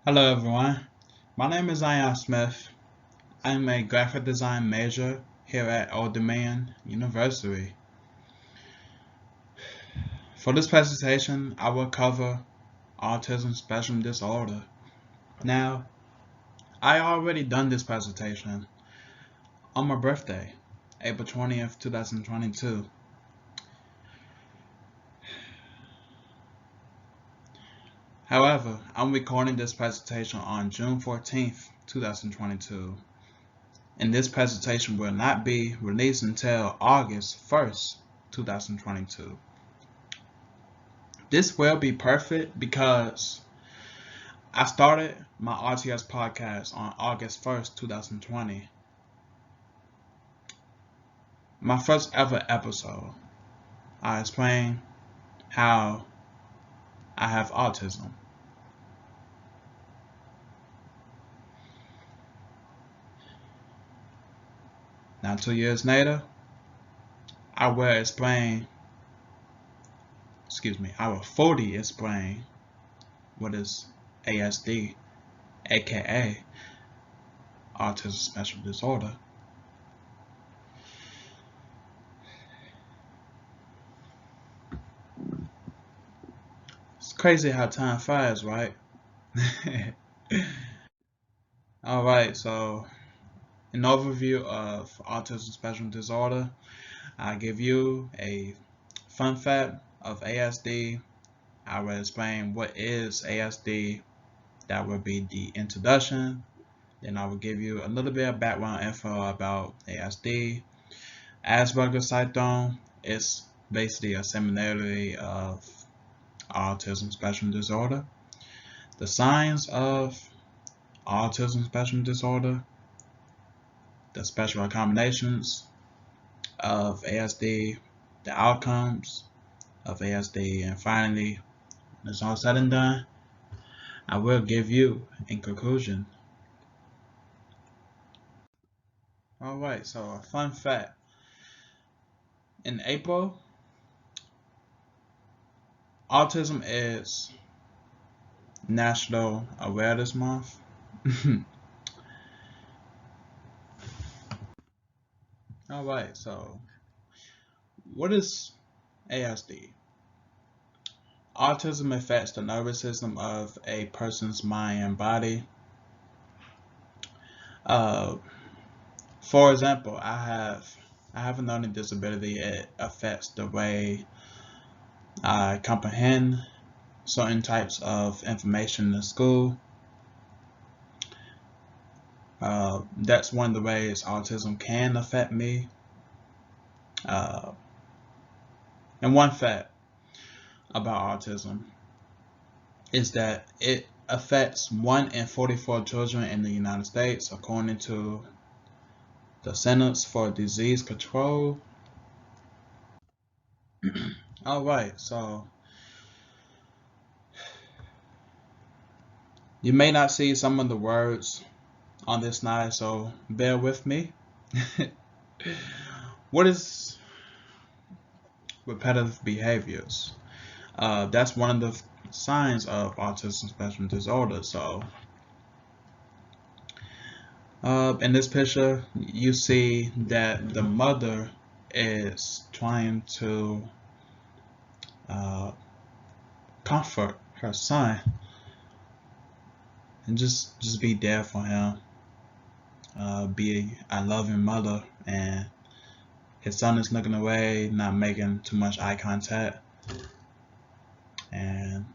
Hello everyone, my name is Ian Smith. I'm a graphic design major here at Old Dominion University. For this presentation, I will cover autism spectrum disorder. Now, I already done this presentation on my birthday, April 20th, 2022. However, I'm recording this presentation on June 14th, 2022. And this presentation will not be released until August 1st, 2022. This will be perfect because I started my RTS podcast on August 1st, 2020. My first ever episode, I explain how I have autism. Now 2 years later, I will fully explain what is ASD, aka Autism Spectrum Disorder. It's crazy how time flies, right? Alright, so an overview of autism spectrum disorder. I give you a fun fact of ASD. I will explain what is ASD. That will be the introduction. Then I will give you a little bit of background info about ASD. Asperger syndrome is basically a similarity of autism spectrum disorder. The signs of autism spectrum disorder, the special accommodations of ASD, the outcomes of ASD, and finally, when it's all said and done, I will give you in conclusion. Alright, so a fun fact. In April, autism is National Awareness Month. Alright, so what is ASD? Autism affects the nervous system of a person's mind and body. For example, I have a learning disability. It affects the way I comprehend certain types of information in school. That's one of the ways autism can affect me. And one fact about autism is that it affects 1 in 44 children in the United States, according to the Centers for Disease Control. Alright, so you may not see some of the words on this slide, so bear with me. What is repetitive behaviors? That's one of the signs of autism spectrum disorder. So in this picture, you see that the mother is trying to comfort her son and just be there for him, be a loving mother, and his son is looking away, not making too much eye contact, and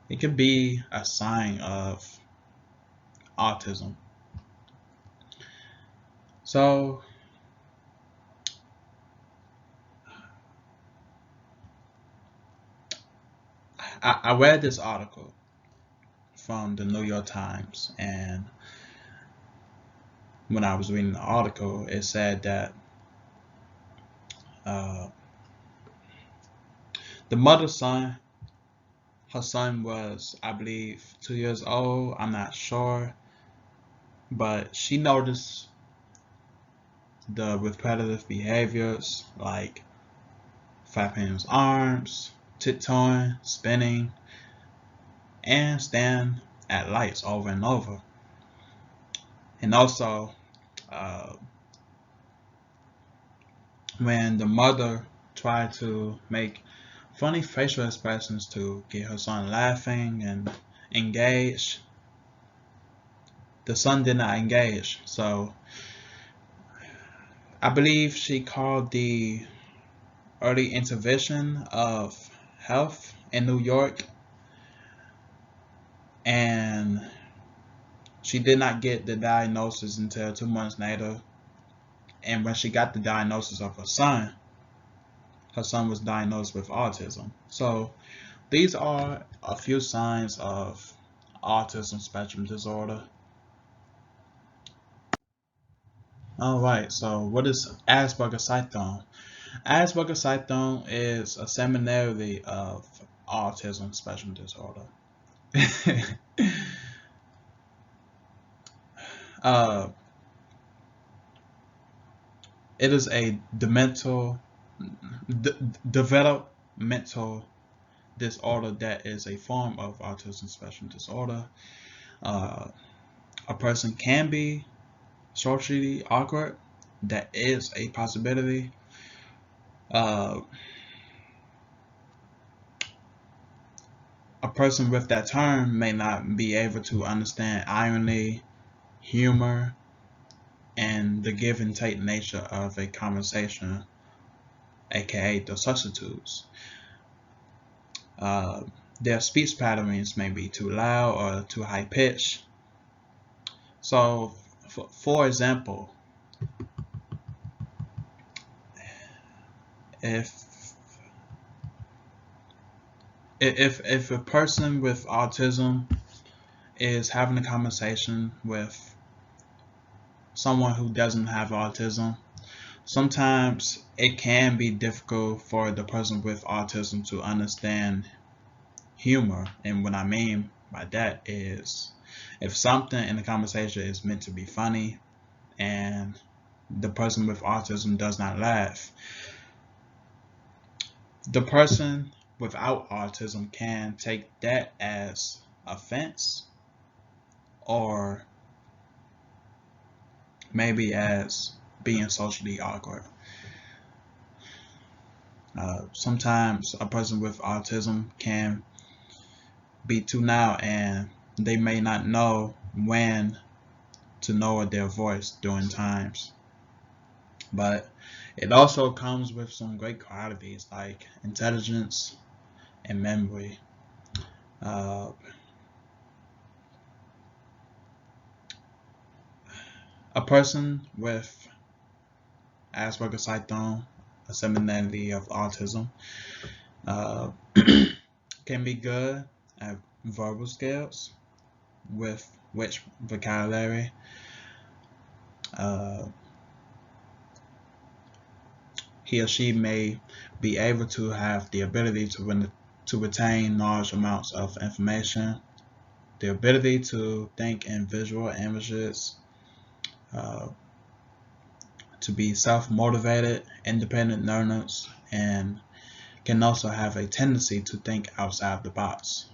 it could be a sign of autism. So I read this article from the New York Times, and when I was reading the article, it said that the mother's son, her son was, I believe, 2 years old. I'm not sure, but she noticed the repetitive behaviors like flapping his arms, tiptoeing, spinning, and staring at lights over and over. And also, uh, when the mother tried to make funny facial expressions to get her son laughing and engaged, the son did not engage. So I believe she called the early intervention of health in New York, and she did not get the diagnosis until 2 months later. And when she got the diagnosis of her son was diagnosed with autism. So these are a few signs of autism spectrum disorder. Alright, so what is Asperger syndrome? Asperger syndrome is a similarity of autism spectrum disorder. It is a developmental disorder that is a form of autism spectrum disorder. A person can be socially awkward. That is a possibility. A person with that term may not be able to understand irony, humor, and the give and take nature of a conversation, aka the substitutes. Their speech patterns may be too loud or too high pitched. So, for example, if a person with autism is having a conversation with someone who doesn't have autism, sometimes it can be difficult for the person with autism to understand humor. And what I mean by that is, if something in the conversation is meant to be funny and the person with autism does not laugh, the person without autism can take that as offense, or maybe as being socially awkward. Sometimes a person with autism can be too loud and they may not know when to lower their voice during times. But it also comes with some great qualities like intelligence and memory. A person with Asperger syndrome, a similarity of autism, can be good at verbal skills with rich vocabulary. He or she may be able to have the ability to retain large amounts of information, the ability to think in visual images, to be self-motivated, independent learners, and can also have a tendency to think outside the box.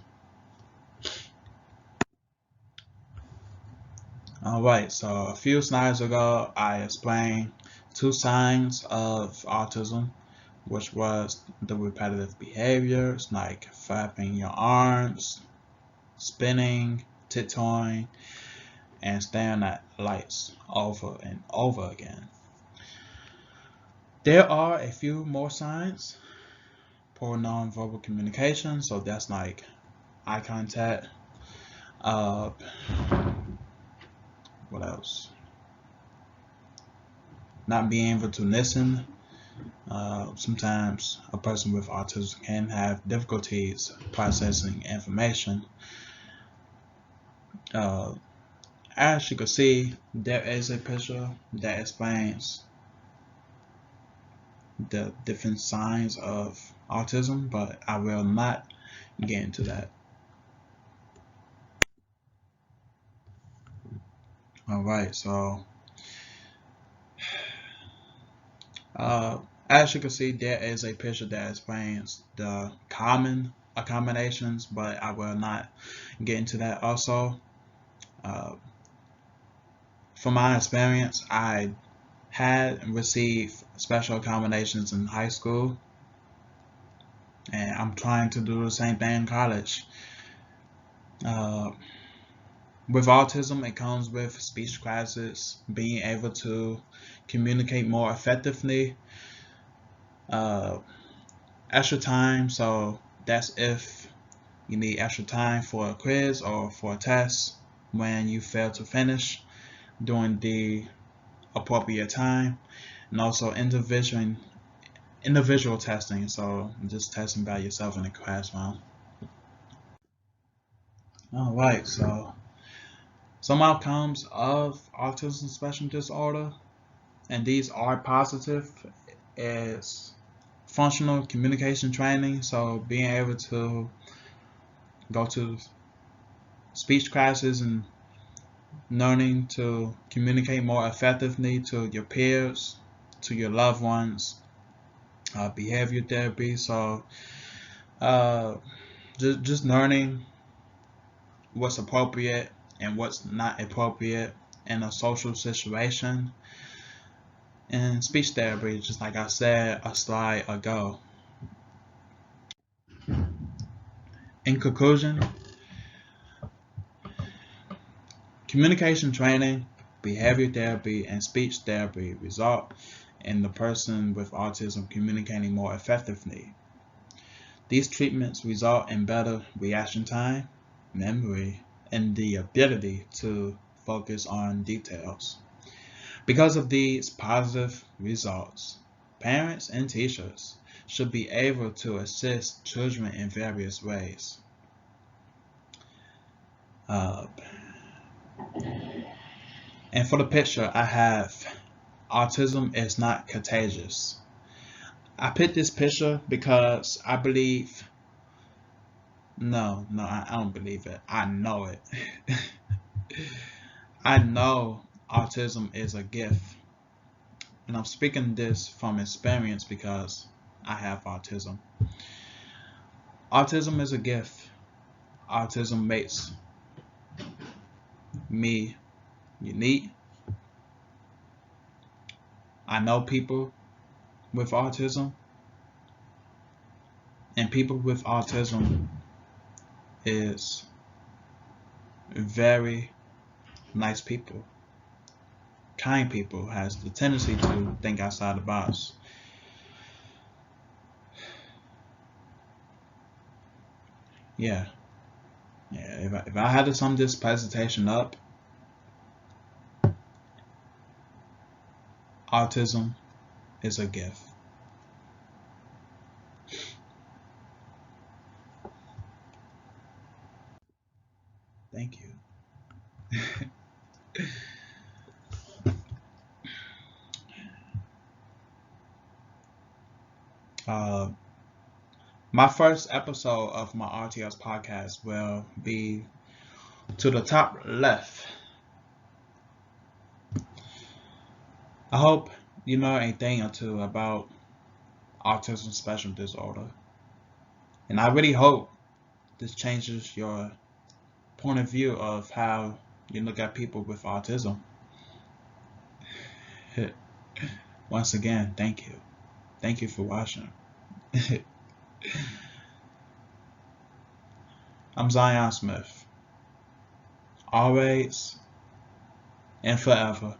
Alright, so a few slides ago I explained 2 signs of autism, which was the repetitive behaviors like flapping your arms, spinning, tiptoeing, and staring at lights over and over again. There are a few more signs. Poor non-verbal communication, so that's like eye contact. What else? Not being able to listen. Sometimes a person with autism can have difficulties processing information. As you can see, there is a picture that explains the different signs of autism, but I will not get into that. Alright, so as you can see, there is a picture that explains the common accommodations, but I will not get into that also. From my experience, I had received special accommodations in high school, and I'm trying to do the same thing in college. With autism, it comes with speech classes, being able to communicate more effectively, extra time. So that's if you need extra time for a quiz or for a test when you fail to finish during the appropriate time, and also individual testing. So just testing by yourself in the classroom. All right, so some outcomes of autism spectrum disorder, and these are positive, is functional communication training. So being able to go to speech classes and learning to communicate more effectively to your peers, to your loved ones, behavior therapy. So just learning what's appropriate and what's not appropriate in a social situation. And speech therapy, just like I said a slide ago. In conclusion, communication training, behavior therapy, and speech therapy result in the person with autism communicating more effectively. These treatments result in better reaction time, memory, and the ability to focus on details. Because of these positive results, parents and teachers should be able to assist children in various ways. And for the picture, I have autism is not contagious. I picked this picture because I believe, I don't believe it. I know it. I know autism is a gift. And I'm speaking this from experience because I have autism. Autism is a gift. Autism makes me unique. I know people with autism, and people with autism is very nice people. Kind people has the tendency to think outside the box. Yeah. If I had to sum this presentation up, autism is a gift. Thank you. My first episode of my RTS podcast will be to the top left. I hope you know a thing or two about autism spectrum disorder. And I really hope this changes your point of view of how you look at people with autism. Once again, thank you. Thank you for watching. I'm Zion Smith. Always and forever.